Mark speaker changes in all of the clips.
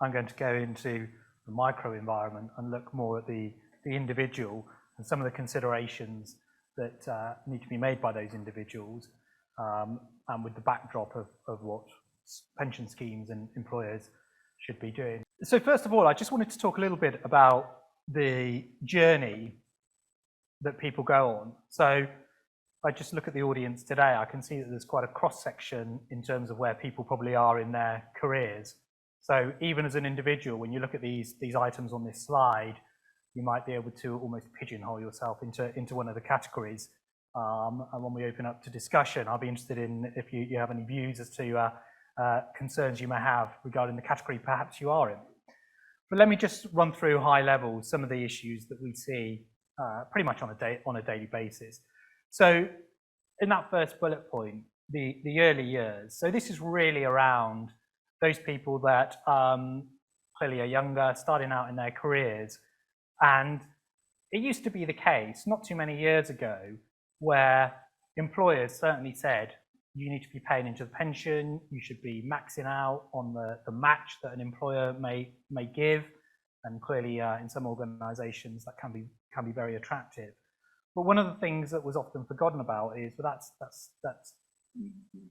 Speaker 1: I'm going to go into the micro environment and look more at the individual and some of the considerations that need to be made by those individuals, and with the backdrop of what pension schemes and employers should be doing. So first of all, I just wanted to talk a little bit about the journey that people go on. So if I just look at the audience today, I can see that there's quite a cross-section in terms of where people probably are in their careers. So even as an individual, when you look at these items on this slide, you might be able to almost pigeonhole yourself into one of the categories. And when we open up to discussion, I'll be interested in if you have any views as to concerns you may have regarding the category perhaps you are in. But let me just run through high level some of the issues that we see pretty much on a daily basis. So in that first bullet point, the early years. So this is really around those people that clearly are younger, starting out in their careers. And it used to be the case, not too many years ago, where employers certainly said, you need to be paying into the pension, you should be maxing out on the match that an employer may give. And clearly in some organisations that can be very attractive. But one of the things that was often forgotten about is, well, that's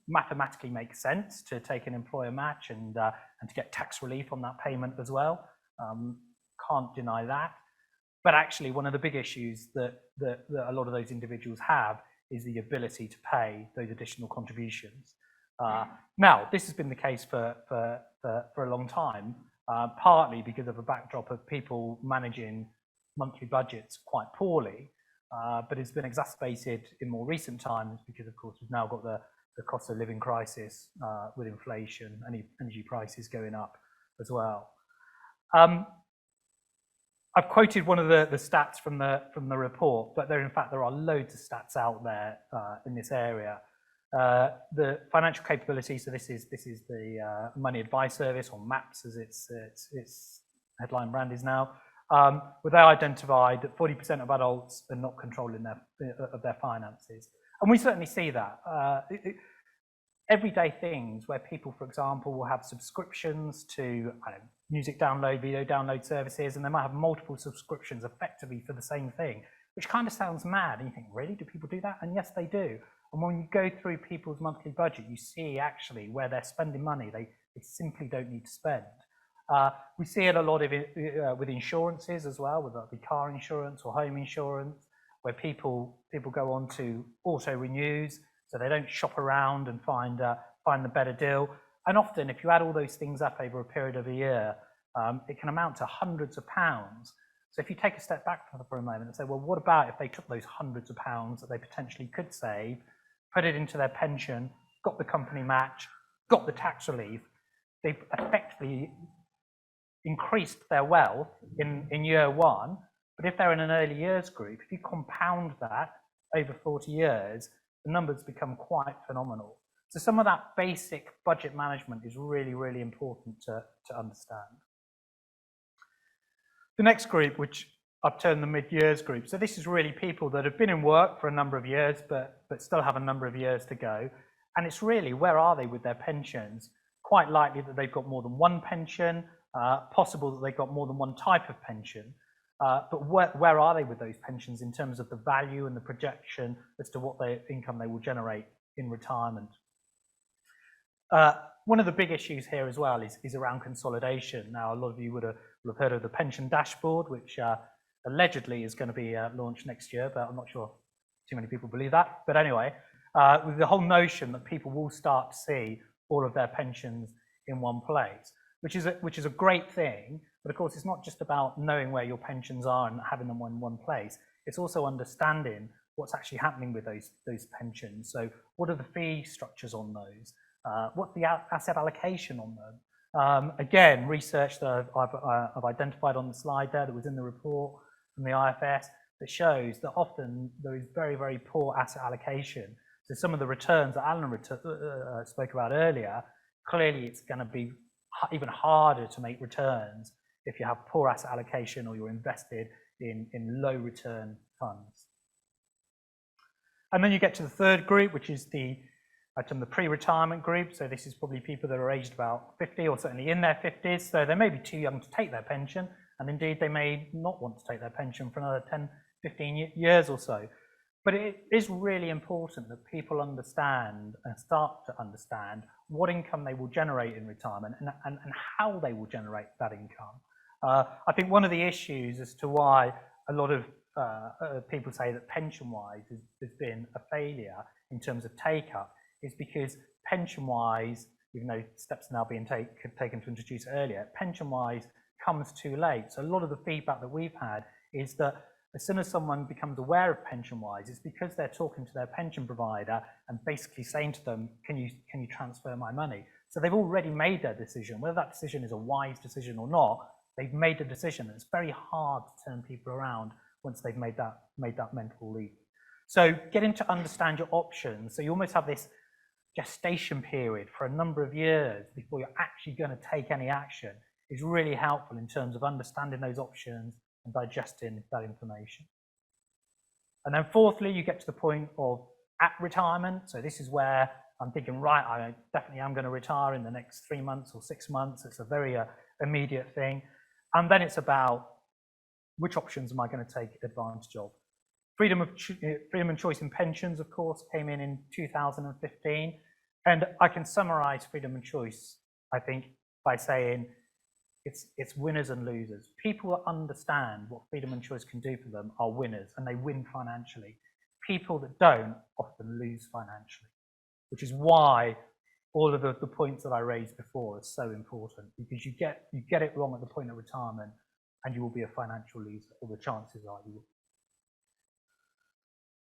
Speaker 1: mathematically makes sense to take an employer match and to get tax relief on that payment as well. Can't deny that. But actually, one of the big issues that a lot of those individuals have is the ability to pay those additional contributions. Now, this has been the case for a long time, partly because of a backdrop of people managing monthly budgets quite poorly, but it's been exacerbated in more recent times because, of course, we've now got the cost of living crisis with inflation and energy prices going up as well. I've quoted one of the stats from the report, but in fact there are loads of stats out there in this area. The financial capability, so this is the Money Advice Service, or MAPS as its headline brand is now, where they identified that 40% of adults are not controlling their finances. And we certainly see that. Everyday things where people, for example, will have subscriptions to music download, video download services, and they might have multiple subscriptions effectively for the same thing, which kind of sounds mad. And you think, really, do people do that? And yes, they do. And when you go through people's monthly budget, you see actually where they're spending money they simply don't need to spend. We see it a lot with insurances as well, whether it be car insurance or home insurance, where people go on to auto renews, so they don't shop around and find the better deal. And often, if you add all those things up over a period of a year, it can amount to hundreds of pounds. So if you take a step back for a moment and say, well, what about if they took those hundreds of pounds that they potentially could save, put it into their pension, got the company match, got the tax relief, they've effectively increased their wealth in year one. But if they're in an early years group, if you compound that over 40 years, the numbers become quite phenomenal. So some of that basic budget management is really, really important to understand. The next group, which I've termed the mid-years group. So this is really people that have been in work for a number of years, but still have a number of years to go. And it's really, where are they with their pensions? Quite likely that they've got more than one pension, possible that they've got more than one type of pension. But where are they with those pensions in terms of the value and the projection as to what income they will generate in retirement? One of the big issues here as well is around consolidation. Now, a lot of you would have heard of the pension dashboard, which allegedly is going to be launched next year, but I'm not sure too many people believe that. But anyway, with the whole notion that people will start to see all of their pensions in one place, which is a great thing. But of course, it's not just about knowing where your pensions are and having them in one place. It's also understanding what's actually happening with those pensions. So what are the fee structures on those? What's the asset allocation on them? Again, research that I've identified on the slide there that was in the report from the IFS that shows that often there is very, very poor asset allocation. So some of the returns that Alan spoke about earlier, clearly it's going to be even harder to make returns if you have poor asset allocation or you're invested in low return funds. And then you get to the third group, which is the from the pre-retirement group, so this is probably people that are aged about 50 or certainly in their 50s, so they may be too young to take their pension, and indeed they may not want to take their pension for another 10, 15 years or so. But it is really important that people understand and start to understand what income they will generate in retirement and how they will generate that income. I think one of the issues as to why a lot of people say that pension-wise has been a failure in terms of take-up is because pension-wise, even though steps are now being taken to introduce it earlier, pension-wise comes too late. So a lot of the feedback that we've had is that as soon as someone becomes aware of pension-wise, it's because they're talking to their pension provider and basically saying to them, can you transfer my money? So they've already made their decision. Whether that decision is a wise decision or not, they've made a decision. It's very hard to turn people around once they've made that mental leap. So getting to understand your options. So you almost have this gestation period for a number of years before you're actually going to take any action is really helpful in terms of understanding those options and digesting that information. And then fourthly, you get to the point of at retirement. So this is where I'm thinking, right, I definitely am going to retire in the next 3 months or 6 months. It's a very immediate thing. And then it's about which options am I going to take advantage of. Freedom and choice in pensions, of course, came in 2015. And I can summarize freedom and choice, I think, by saying it's winners and losers. People that understand what freedom and choice can do for them are winners, and they win financially. People that don't often lose financially, which is why all of the points that I raised before are so important, because you get it wrong at the point of retirement and you will be a financial loser, or the chances are you will.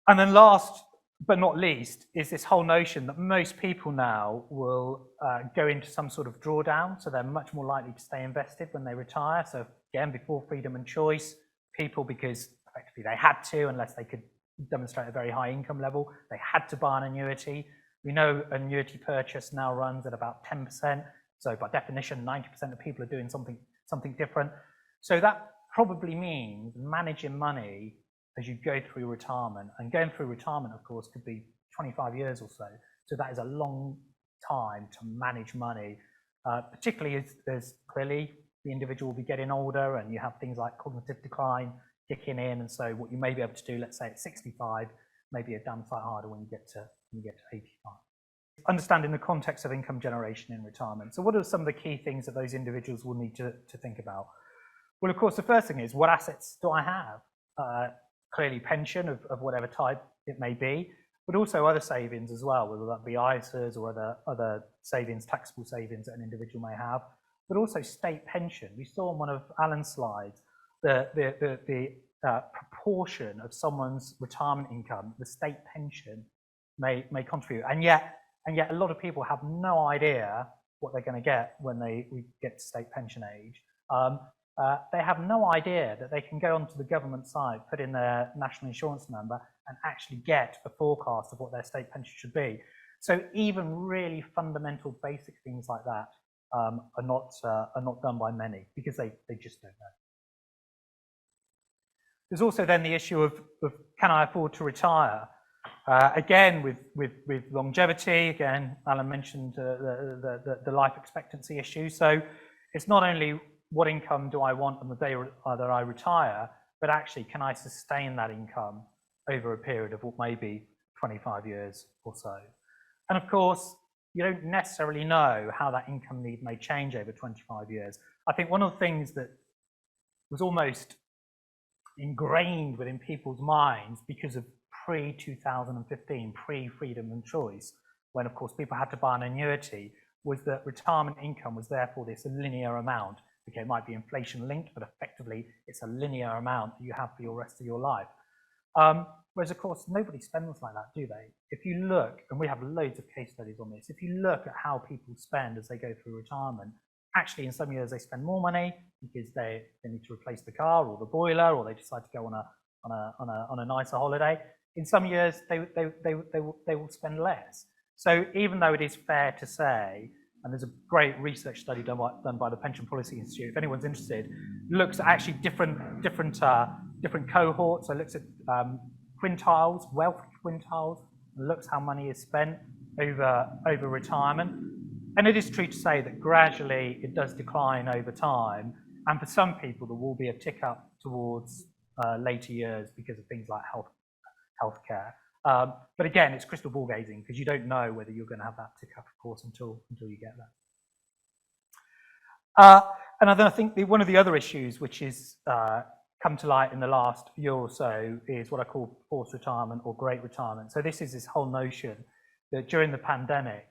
Speaker 1: And then last but not least is this whole notion that most people now will go into some sort of drawdown, so they're much more likely to stay invested when they retire. So again, before freedom and choice, people, because effectively they had to, unless they could demonstrate a very high income level, they had to buy an annuity. We know annuity purchase now runs at about 10%, so by definition 90% of people are doing something different. So that probably means managing money as you go through retirement. And going through retirement, of course, could be 25 years or so. So that is a long time to manage money, particularly as clearly the individual will be getting older and you have things like cognitive decline kicking in. And so what you may be able to do, let's say at 65, may be a damn sight harder when you get to 85. Understanding the context of income generation in retirement. So what are some of the key things that those individuals will need to think about? Well, of course, the first thing is, what assets do I have? Clearly pension of whatever type it may be, but also other savings as well, whether that be ISAs or other savings, taxable savings that an individual may have, but also state pension. We saw on one of Alan's slides the proportion of someone's retirement income, the state pension may contribute, and yet a lot of people have no idea what they're going to get when we get to state pension age. They have no idea that they can go onto the government site, put in their national insurance number, and actually get a forecast of what their state pension should be. So even really fundamental, basic things like that are not done by many, because they just don't know. There's also then the issue of can I afford to retire? Again, with longevity, again, Alan mentioned the life expectancy issue. So it's not only what income do I want on the day that I retire, but actually, can I sustain that income over a period of what may be 25 years or so? And of course, you don't necessarily know how that income need may change over 25 years. I think one of the things that was almost ingrained within people's minds because of pre-2015, pre-freedom and choice, when of course people had to buy an annuity, was that retirement income was therefore this linear amount. Okay, it might be inflation linked, but effectively it's a linear amount that you have for your rest of your life. Whereas of course nobody spends like that, do they? If you look, and we have loads of case studies on this, if you look at how people spend as they go through retirement, actually in some years they spend more money because they need to replace the car or the boiler, or they decide to go on a nicer holiday. In some years they will spend less. So even though it is fair to say, and there's a great research study done by the Pension Policy Institute, if anyone's interested, looks at actually different cohorts. So it looks at quintiles, wealth quintiles, and looks how money is spent. over retirement. And it is true to say that gradually it does decline over time. And for some people, there will be a tick up towards later years because of things like healthcare. But again, it's crystal ball gazing because you don't know whether you're going to have that tick up, of course, until you get there. And then I think one of the other issues which is come to light in the last year or so is what I call forced retirement or great retirement. So this is this whole notion that during the pandemic,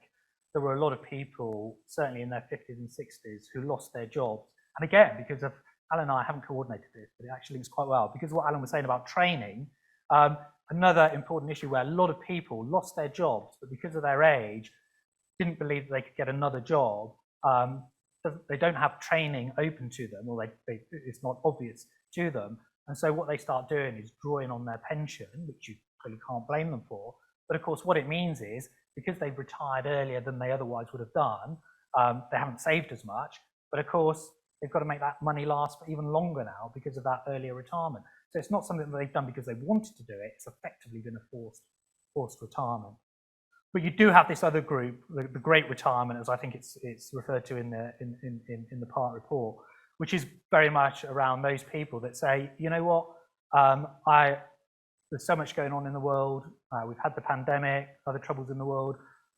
Speaker 1: there were a lot of people, certainly in their 50s and 60s, who lost their jobs. And again, because of Alan and I haven't coordinated this, but it actually links quite well, because of what Alan was saying about training. Another important issue where a lot of people lost their jobs, but because of their age, didn't believe that they could get another job. They don't have training open to them, or it's not obvious to them. And so what they start doing is drawing on their pension, which you clearly can't blame them for. But of course, what it means is, because they've retired earlier than they otherwise would have done, they haven't saved as much. But of course, they've got to make that money last for even longer now because of that earlier retirement. So it's not something that they've done because they wanted to do it. It's effectively been a forced retirement. But you do have this other group, the great retirement, as I think it's referred to in the part report, which is very much around those people that say, you know what, there's so much going on in the world. We've had the pandemic, other troubles in the world.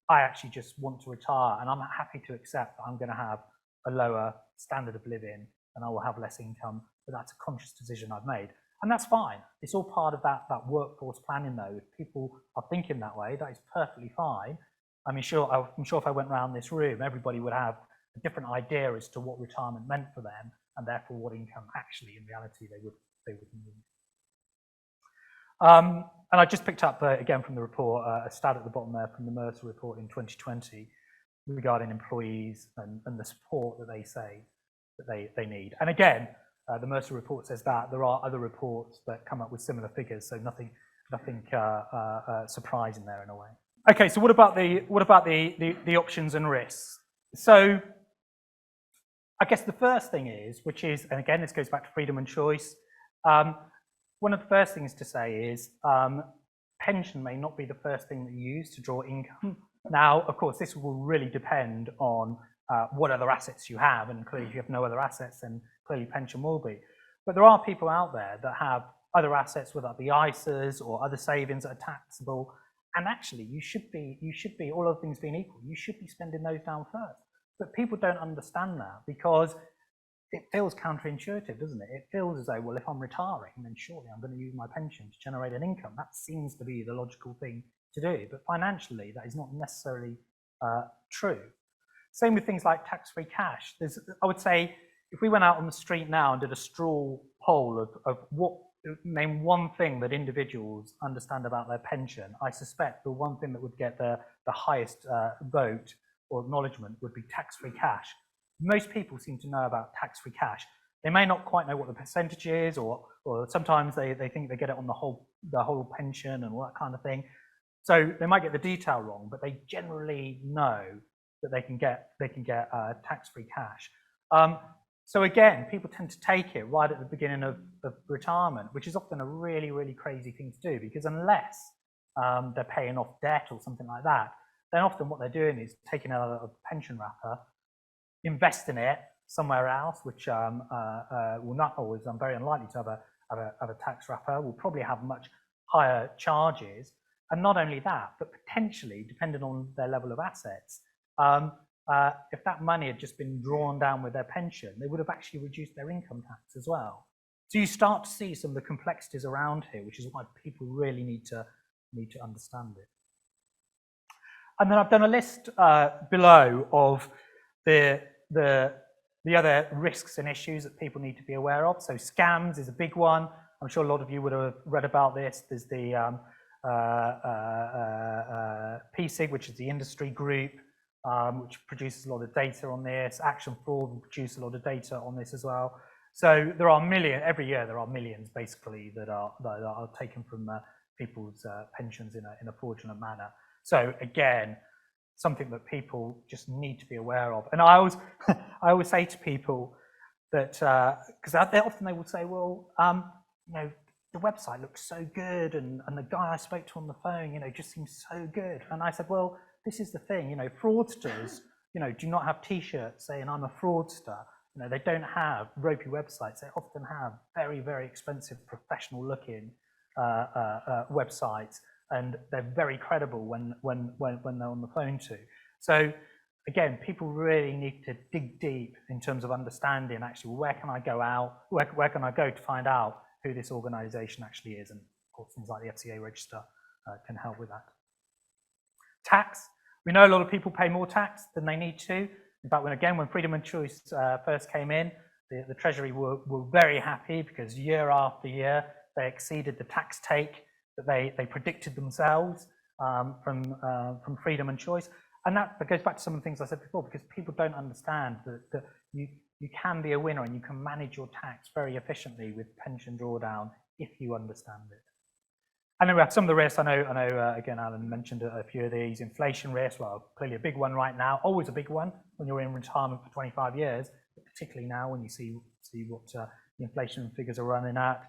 Speaker 1: I actually just want to retire, and I'm happy to accept that I'm going to have a lower standard of living and I will have less income, but that's a conscious decision I've made. And that's fine. It's all part of that workforce planning, though. If people are thinking that way, that is perfectly fine. I'm sure if I went around this room, everybody would have a different idea as to what retirement meant for them, and therefore what income actually, in reality, they would need. And I just picked up, again from the report, a stat at the bottom there from the Mercer report in 2020 regarding employees and the support that they say that they need. And again, the Mercer report says that. There are other reports that come up with similar figures, so nothing surprising there in a way. Okay, so what about the options and risks? So I guess the first thing is, which is, and again this goes back to freedom and choice, one of the first things to say is pension may not be the first thing that you use to draw income. Now, of course, this will really depend on what other assets you have, and clearly if you have no other assets, then clearly pension will be. But there are people out there that have other assets, whether that be ISAs or other savings that are taxable, and actually you should be, all other things being equal, you should be spending those down first. But people don't understand that because it feels counterintuitive, doesn't it? It feels as though, well, if I'm retiring, then surely I'm going to use my pension to generate an income. That seems to be the logical thing to do. But financially, that is not necessarily true. Same with things like tax-free cash. I would say, if we went out on the street now and did a straw poll of name one thing that individuals understand about their pension, I suspect the one thing that would get the highest vote or acknowledgement would be tax-free cash. Most people seem to know about tax-free cash. They may not quite know what the percentage is, or sometimes they think they get it on the whole pension and all that kind of thing. So they might get the detail wrong, but they generally know that they can get tax-free cash. So again, people tend to take it right at the beginning of retirement, which is often a really, really crazy thing to do, because unless they're paying off debt or something like that, then often what they're doing is taking out a pension wrapper, investing it somewhere else, which will not always, I'm very unlikely to have a tax wrapper, will probably have much higher charges. And not only that, but potentially, depending on their level of assets, if that money had just been drawn down with their pension, they would have actually reduced their income tax as well. So you start to see some of the complexities around here, which is why people really need to understand it. And then I've done a list below of the other risks and issues that people need to be aware of. So scams is a big one. I'm sure a lot of you would have read about this. There's the PSIG, which is the industry group, which produces a lot of data on this. Action Fraud will produce a lot of data on this as well. So there are every year there are millions basically that are taken from people's pensions in a fraudulent manner. So again, something that people just need to be aware of. And I always say to people that, because often they will say, well, the website looks so good, and the guy I spoke to on the phone, just seems so good. And I said, well, this is the thing, fraudsters, do not have T-shirts saying I'm a fraudster. They don't have ropey websites. They often have very, very expensive, professional-looking websites, and they're very credible when they're on the phone too. So again, people really need to dig deep in terms of understanding actually where can I go out, where can I go to find out who this organization actually is, and of course things like the FCA register can help with that. Tax. We know a lot of people pay more tax than they need to. In fact, when freedom and choice first came in, the Treasury were very happy because year after year they exceeded the tax take that they predicted themselves from freedom and choice. And that goes back to some of the things I said before, because people don't understand that you can be a winner and you can manage your tax very efficiently with pension drawdown if you understand it. And then we have some of the risks. I know again, Alan mentioned a few of these. Inflation risk, well, clearly a big one right now, always a big one when you're in retirement for 25 years, but particularly now when you see what the inflation figures are running at.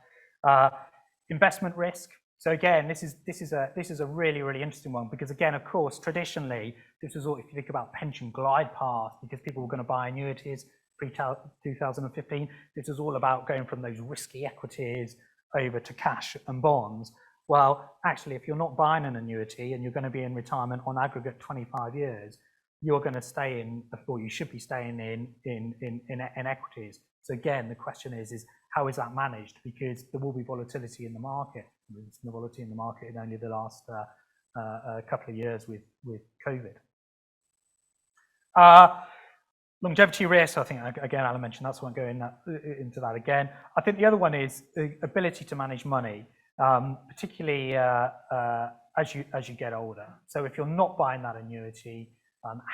Speaker 1: Investment risk. So again, this is a really, really interesting one, because again, of course, traditionally, this was all, if you think about pension glide path, because people were going to buy annuities pre-2015, this was all about going from those risky equities over to cash and bonds. Well, actually, if you're not buying an annuity and you're going to be in retirement on aggregate 25 years, you're going to stay in, or you should be staying in equities. So again, the question is how is that managed? Because there will be volatility in the market. There's no volatility in the market in only the last couple of years with COVID. Longevity risk, I think, again, Alan mentioned, that's why I'm going into that again. I think the other one is the ability to manage money, particularly as you get older. So if you're not buying that annuity,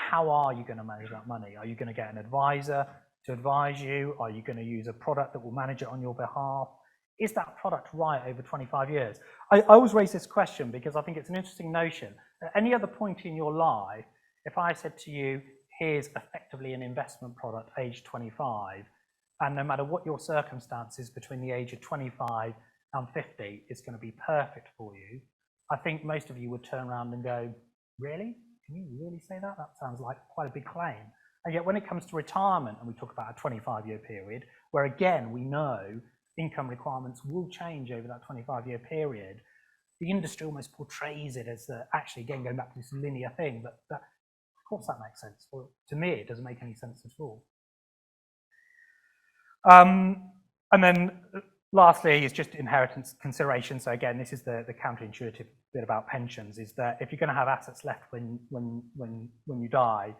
Speaker 1: how are you going to manage that money? Are you going to get an advisor to advise you? Are you going to use a product that will manage it on your behalf? Is that product right over 25 years? I always raise this question because I think it's an interesting notion. At any other point in your life, if I said to you, here's effectively an investment product age 25, and no matter what your circumstances between the age of 25 and 50, it's going to be perfect for you, I think most of you would turn around and go, really? Can you really say that? That sounds like quite a big claim. And yet when it comes to retirement, and we talk about a 25-year period, where again, we know income requirements will change over that 25-year period, the industry almost portrays it as actually, again, going back to this linear thing, that of course that makes sense. Well, to me, it doesn't make any sense at all. And then lastly is just inheritance consideration. So again, this is the counterintuitive bit about pensions, is that if you're going to have assets left when you die,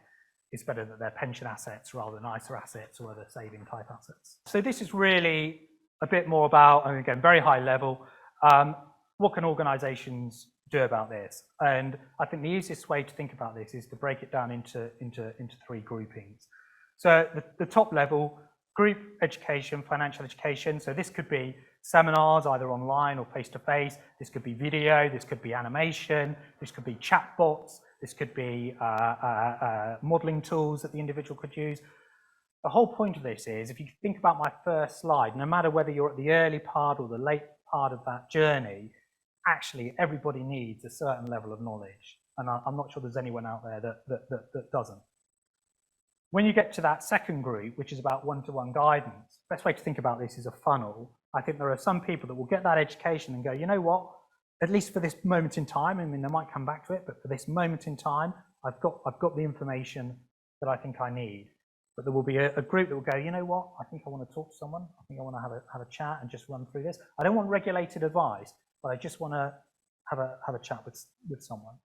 Speaker 1: it's better that they're pension assets rather than ISA assets or other saving type assets. So this is really a bit more about, and again, very high level, what can organizations do about this? And I think the easiest way to think about this is to break it down into three groupings. So the top level, group education, financial education. So this could be seminars, either online or face-to-face. This could be video, this could be animation, this could be chatbots, this could be modeling tools that the individual could use. The whole point of this is, if you think about my first slide, no matter whether you're at the early part or the late part of that journey, actually everybody needs a certain level of knowledge. And I'm not sure there's anyone out there that doesn't. When you get to that second group, which is about one-to-one guidance, the best way to think about this is a funnel. I think there are some people that will get that education and go, you know what, at least for this moment in time, I mean, they might come back to it, but for this moment in time, I've got the information that I think I need. But there will be a group that will go, you know what, I think I want to talk to someone. I think I want to have a chat and just run through this. I don't want regulated advice, but I just want to have a chat with someone.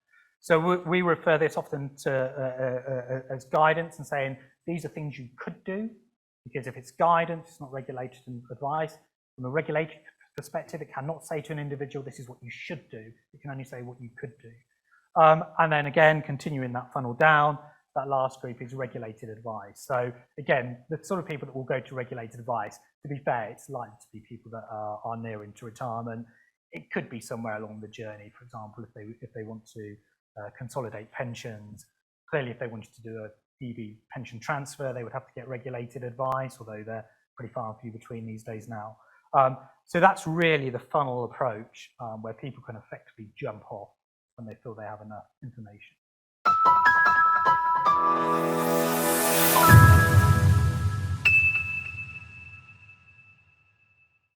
Speaker 1: So we refer this often to as guidance and saying, these are things you could do, because if it's guidance, it's not regulated advice. From a regulatory perspective, it cannot say to an individual, this is what you should do. It can only say what you could do. And then again, continuing that funnel down, that last group is regulated advice. So again, the sort of people that will go to regulated advice, to be fair, it's likely to be people that are near into retirement. It could be somewhere along the journey, for example, if they want to consolidate pensions. Clearly, if they wanted to do a DB pension transfer, they would have to get regulated advice, although they're pretty far and few between these days now. So that's really the funnel approach, where people can effectively jump off when they feel they have enough information.